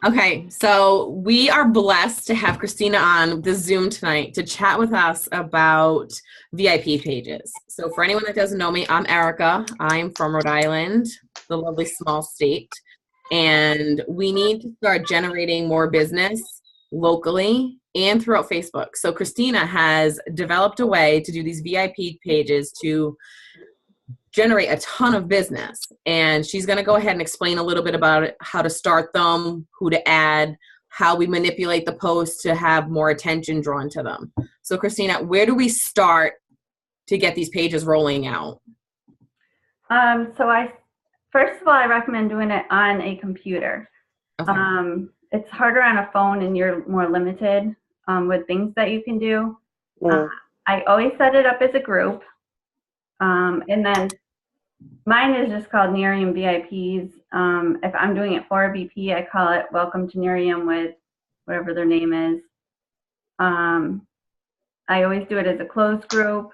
Okay, so we are blessed to have Christina on the Zoom tonight to chat with us about VIP pages. So for anyone that doesn't know me, I'm Erica. I'm from Rhode Island, the lovely small state. And we need to start generating more business locally and throughout Facebook. So Christina has developed a way to do these VIP pages to generate a ton of business, and she's going to go ahead and explain a little bit about it, how to start them, who to add, how we manipulate the posts to have more attention drawn to them. So Christina, where do we start to get these pages rolling out? First of all, I recommend doing it on a computer. Okay. It's harder on a phone and you're more limited with things that you can do. I always set it up as a group. And then mine is just called Nerium VIPs. If I'm doing it for a VP, I call it Welcome to Nerium with whatever their name is. I always do it as a closed group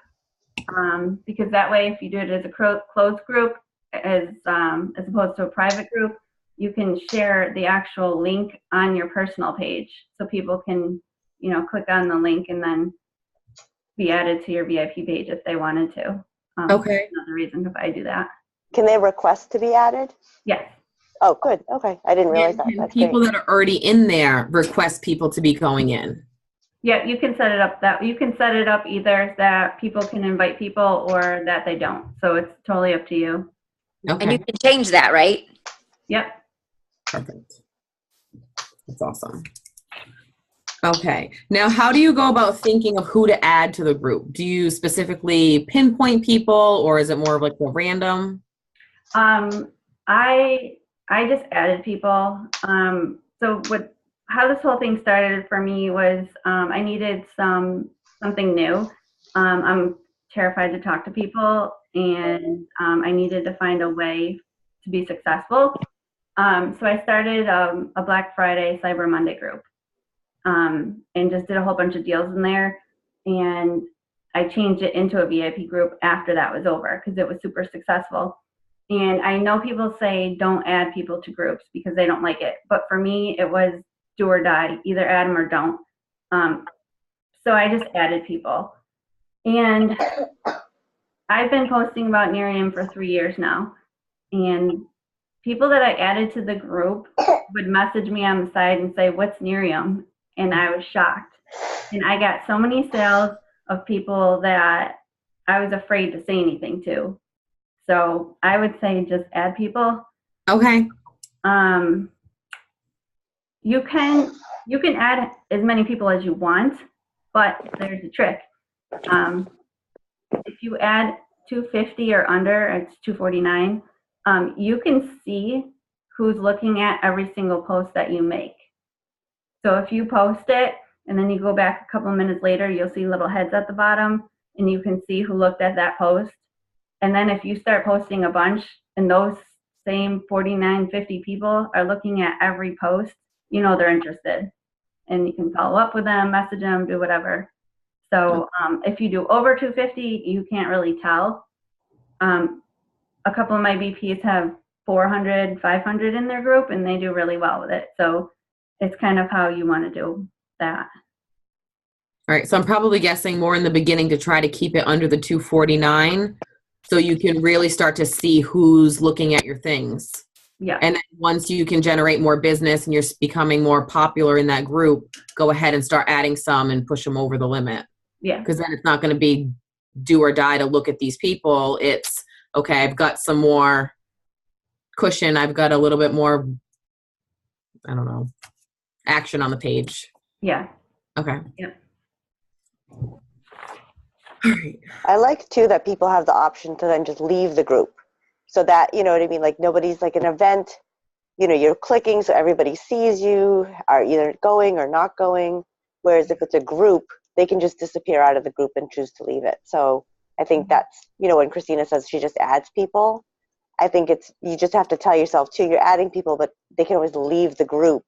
because that way, if you do it as a closed group, as opposed to a private group, you can share the actual link on your personal page, so people can, click on the link and then be added to your VIP page if they wanted to. Okay. Another reason if I do that. Can they request to be added? Yes. Oh, good. Okay. I didn't realize that. That's people great. that are already in there request people to be going in. Yeah, you can set it up either that people can invite people or that they don't. So it's totally up to you. Okay. And you can change that, right? Yep. Perfect. That's awesome. Okay. Now, how do you go about thinking of who to add to the group? Do you specifically pinpoint people, or is it more of like a random? I just added people. How this whole thing started for me was I needed something new. I'm terrified to talk to people, and I needed to find a way to be successful. So I started a Black Friday Cyber Monday group. And just did a whole bunch of deals in there, and I changed it into a VIP group after that was over because it was super successful. And I know people say don't add people to groups because they don't like it, but for me it was do or die, either add them or don't. So I just added people, and I've been posting about Nerium for 3 years now, and people that I added to the group would message me on the side and say, "What's Nerium?" And I was shocked. And I got so many sales of people that I was afraid to say anything to. So I would say just add people. Okay. You can add as many people as you want, but there's a trick. If you add 250 or under, it's 249, you can see who's looking at every single post that you make. So if you post it and then you go back a couple of minutes later, you'll see little heads at the bottom and you can see who looked at that post. And then if you start posting a bunch and those same 49, 50 people are looking at every post, they're interested. And you can follow up with them, message them, do whatever. So if you do over 250, you can't really tell. A couple of my VPs have 400, 500 in their group and they do really well with it. So it's kind of how you want to do that. All right. So I'm probably guessing more in the beginning to try to keep it under the 249 so you can really start to see who's looking at your things. Yeah. And then once you can generate more business and you're becoming more popular in that group, go ahead and start adding some and push them over the limit. Yeah. Because then it's not going to be do or die to look at these people. It's, okay, I've got some more cushion. I've got a little bit more, I don't know, action on the page. Yeah. Okay. Yeah. All right. I like too that people have the option to then just leave the group, so that, you know what I mean, like nobody's like an event, you're clicking so everybody sees you are either going or not going, whereas if it's a group, they can just disappear out of the group and choose to leave it. So I think that's, when Christina says she just adds people, I think you just have to tell yourself too, you're adding people, but they can always leave the group.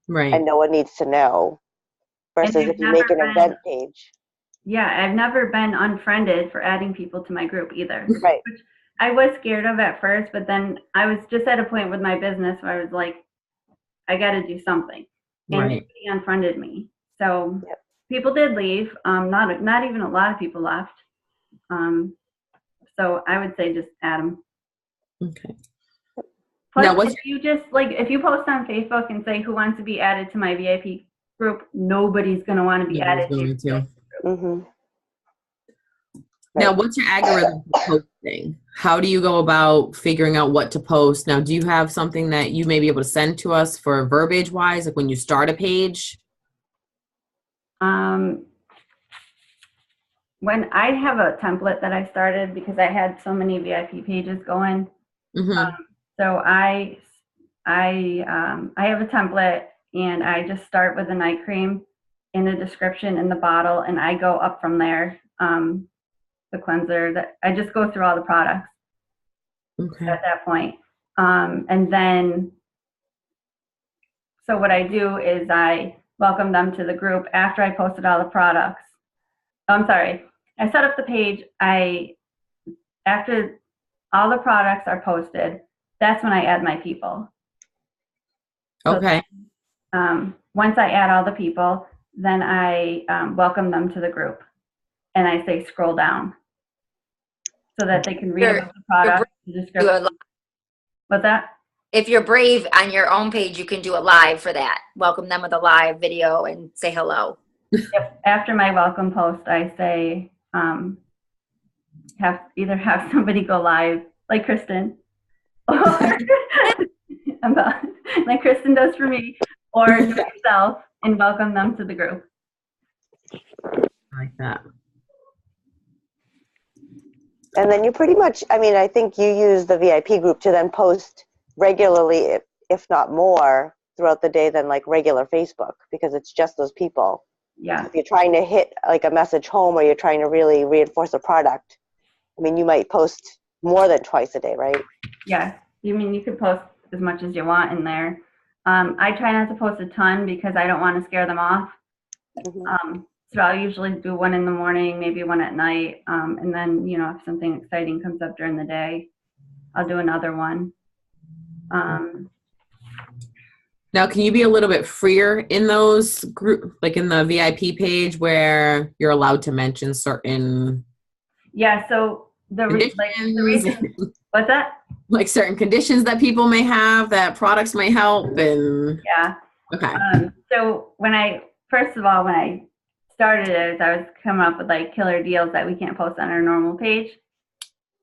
Right. And no one needs to know. Versus if you make an event page. Yeah, I've never been unfriended for adding people to my group either. Right. Which I was scared of at first, but then I was just at a point with my business where I was like, I got to do something. And Right. he unfriended me. So Yep. people did leave. Not even a lot of people left. So I would say just add them. Okay. Plus, Now, what's if you just if you post on Facebook and say who wants to be added to my VIP group, nobody's going to want to be added going to? Mm-hmm. Now, Right. what's your algorithm for posting? How do you go about figuring out what to post? Now, do you have something that you may be able to send to us for verbiage wise, like when you start a page? When I have a template that I started because I had so many VIP pages going. Mm-hmm. So I have a template and I just start with the night cream in the description in the bottle and I go up from there. The cleanser that I just go through all the products Okay. at that point. And then, so what I do is I welcome them to the group after I posted all the products. I'm sorry. I set up the page. After all the products are posted, that's when I add my people. So, Okay. once I add all the people, then I welcome them to the group. And I say scroll down so that they can read about the product, the description. What's that? If you're brave on your own page, you can do a live for that. Welcome them with a live video and say hello. After my welcome post, I say, have somebody go live, like Kristen, or like Kristen does for me, or do it yourself and welcome them to the group. I like that. And then you pretty much, I mean, I think you use the VIP group to then post regularly, if not more, throughout the day than like regular Facebook, because it's just those people. Yeah. If you're trying to hit like a message home or you're trying to really reinforce a product, I mean, you might post more than twice a day, right? Yeah. You could post as much as you want in there. I try not to post a ton because I don't want to scare them off. Mm-hmm. So I'll usually do one in the morning, maybe one at night. And then, if something exciting comes up during the day, I'll do another one. Now, can you be a little bit freer in those group, like in the VIP page where you're allowed to mention certain Yeah. So the reason, what's that? Like certain conditions that people may have that products may help and Yeah. okay. So when I started it, I was coming up with like killer deals that we can't post on our normal page.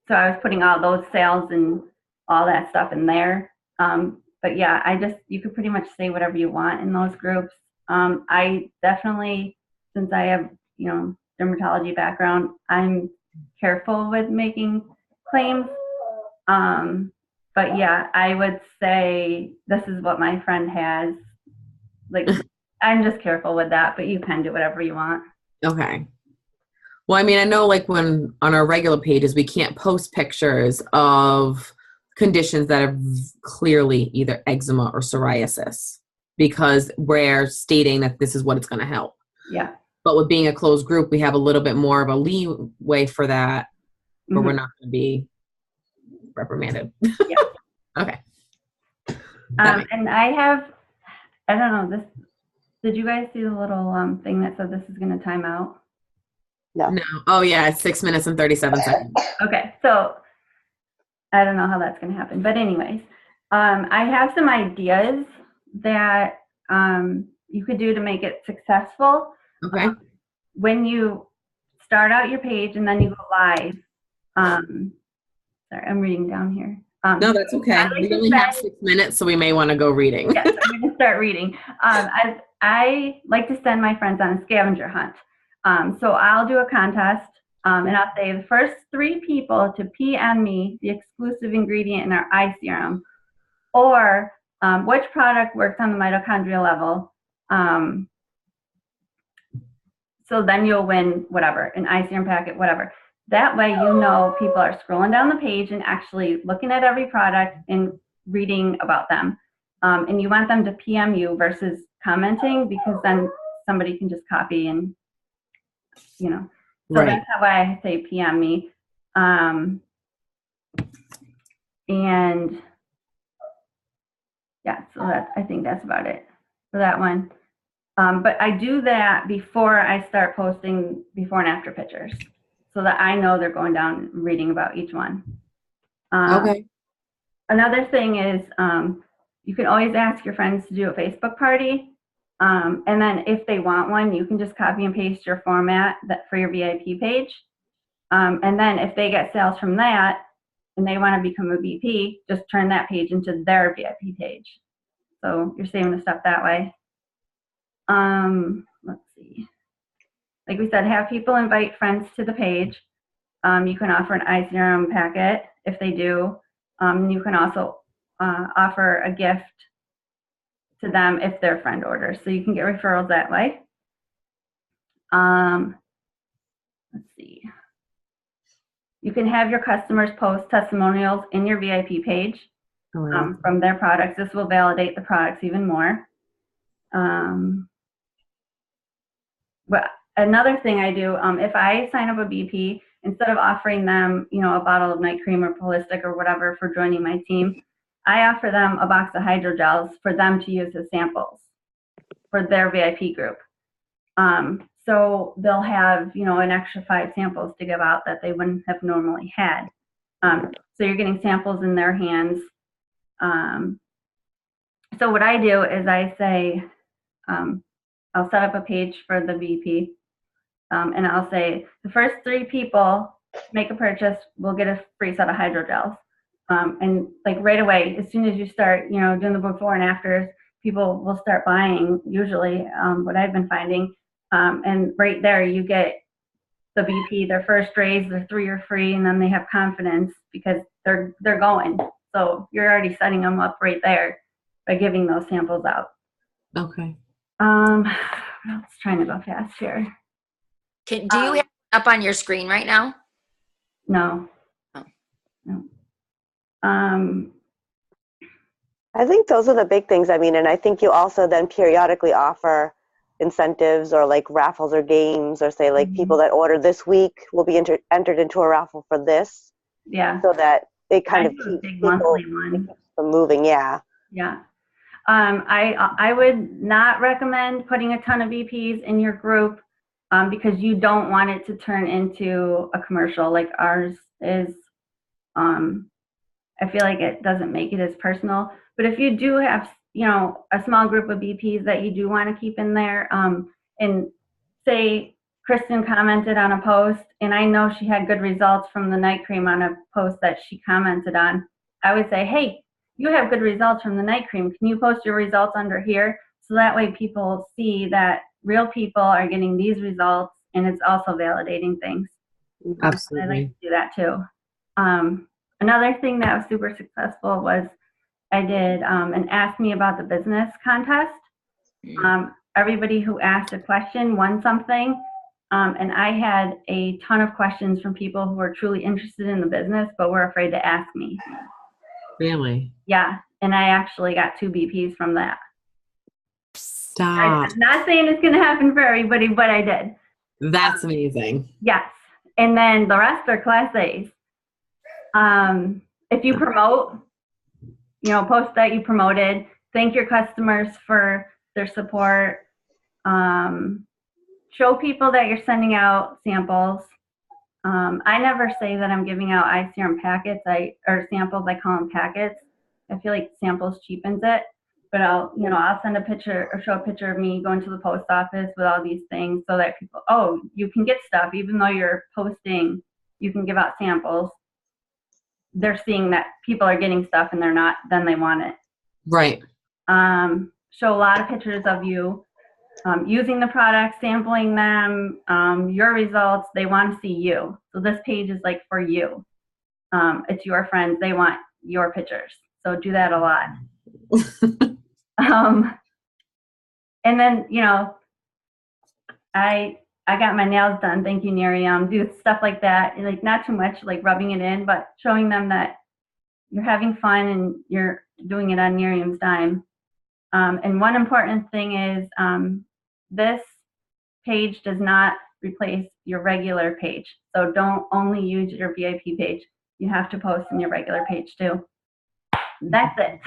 So I was putting all those sales and all that stuff in there. But yeah, you could pretty much say whatever you want in those groups. I definitely, since I have, dermatology background, I'm careful with making claims. But yeah, I would say this is what my friend has. Like, I'm just careful with that, but you can do whatever you want. Okay. Well, I mean, I know like when on our regular pages, we can't post pictures of conditions that are clearly either eczema or psoriasis because we're stating that this is what it's going to help. Yeah. But with being a closed group, we have a little bit more of a leeway for that, but we're not going to be reprimanded. Yeah. Okay. And I don't know, did you guys see the little thing that said this is going to time out? No. Oh, yeah. It's 6 minutes and 37 seconds. Okay. So I don't know how that's going to happen. But anyways, I have some ideas that you could do to make it successful. Okay. When you start out your page and then you go live. Sorry, I'm reading down here. No, that's okay. We only have 6 minutes, so we may want to go reading. Yes, I'm going to start reading. I like to send my friends on a scavenger hunt. So I'll do a contest, and I'll say the first 3 people to PM me the exclusive ingredient in our eye serum, or which product works on the mitochondrial level. So then you'll win whatever, an eye serum packet, whatever. That way, people are scrolling down the page and actually looking at every product and reading about them. And you want them to PM you versus commenting, because then somebody can just copy and, So Right. that's how I say PM me. And yeah, so I think that's about it for that one. But I do that before I start posting before and after pictures so that I know they're going down and reading about each one. Okay. Another thing is you can always ask your friends to do a Facebook party. And then if they want one, you can just copy and paste your format for your VIP page. And then if they get sales from that and they want to become a VP, just turn that page into their VIP page. So you're saving the stuff that way. Let's see. Like we said, have people invite friends to the page. You can offer an eye serum packet if they do. You can also offer a gift to them if their friend orders. So you can get referrals that way. Let's see. You can have your customers post testimonials in your VIP page from their products. This will validate the products even more. But another thing I do, if I sign up a BP, instead of offering them, a bottle of night cream or Holistic or whatever for joining my team, I offer them a box of hydrogels for them to use as samples for their VIP group. So they'll have, an extra 5 samples to give out that they wouldn't have normally had. So you're getting samples in their hands. So what I do is I say, I'll set up a page for the VP, and I'll say the first 3 people make a purchase will get a free set of hydrogels. And like right away, as soon as you start, doing the before and afters, people will start buying. Usually, what I've been finding, and right there you get the VP, their first raise, their 3 are free, and then they have confidence because they're going. So you're already setting them up right there by giving those samples out. Okay. Let's trying to go fast here. Do you have it up on your screen right now? No. Oh. No. I think those are the big things. I mean, and I think you also then periodically offer incentives or like raffles or games, or say like people that order this week will be entered into a raffle for this. Yeah. So that they kind of do a keep big people monthly one. from moving. Yeah. Yeah. I would not recommend putting a ton of VPs in your group because you don't want it to turn into a commercial like ours is. I feel like it doesn't make it as personal. But if you do have, a small group of VPs that you do want to keep in there, and say Kristen commented on a post, and I know she had good results from the night cream on a post that she commented on, I would say, hey, you have good results from the night cream. Can you post your results under here? So that way people see that real people are getting these results, and it's also validating things. Absolutely. I like to do that too. Another thing that was super successful was I did an Ask Me About the Business contest. Everybody who asked a question won something. And I had a ton of questions from people who were truly interested in the business, but were afraid to ask me. Really? Yeah. And I actually got 2 BPs from that. Stop. I'm not saying it's going to happen for everybody, but I did. That's amazing. Yes. And then the rest are Class A's. If you promote, post that you promoted, thank your customers for their support. Show people that you're sending out samples. I never say that I'm giving out eye serum packets or samples. I call them packets. I feel like samples cheapens it, but I'll send a picture or show a picture of me going to the post office with all these things so that people, you can get stuff even though you're posting. You can give out samples. They're seeing that people are getting stuff and they're not, then they want it. Right. Show a lot of pictures of you using the products, sampling them, your results. They want to see you. So this page is like for you. It's your friends. They want your pictures. So do that a lot. And then, I got my nails done. Thank you, Miriam. Do stuff like that. Like not too much like rubbing it in, but showing them that you're having fun and you're doing it on Miriam's dime. And one important thing is this page does not replace your regular page. So don't only use your VIP page. you have to post in your regular page too. That's it.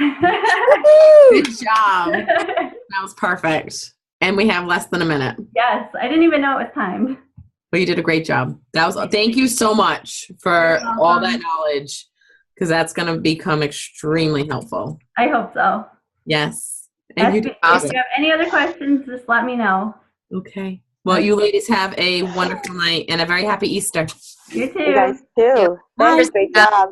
Good job. That was perfect. And we have less than a minute. Yes, I didn't even know it was timed. Well, you did a great job. Thank you so much for all that knowledge, because that's going to become extremely helpful. I hope so. Yes. And If you have any other questions, just let me know. Okay. Well, you ladies have a wonderful night and a very happy Easter. You too. You guys too. Bye. Thanks. Great job.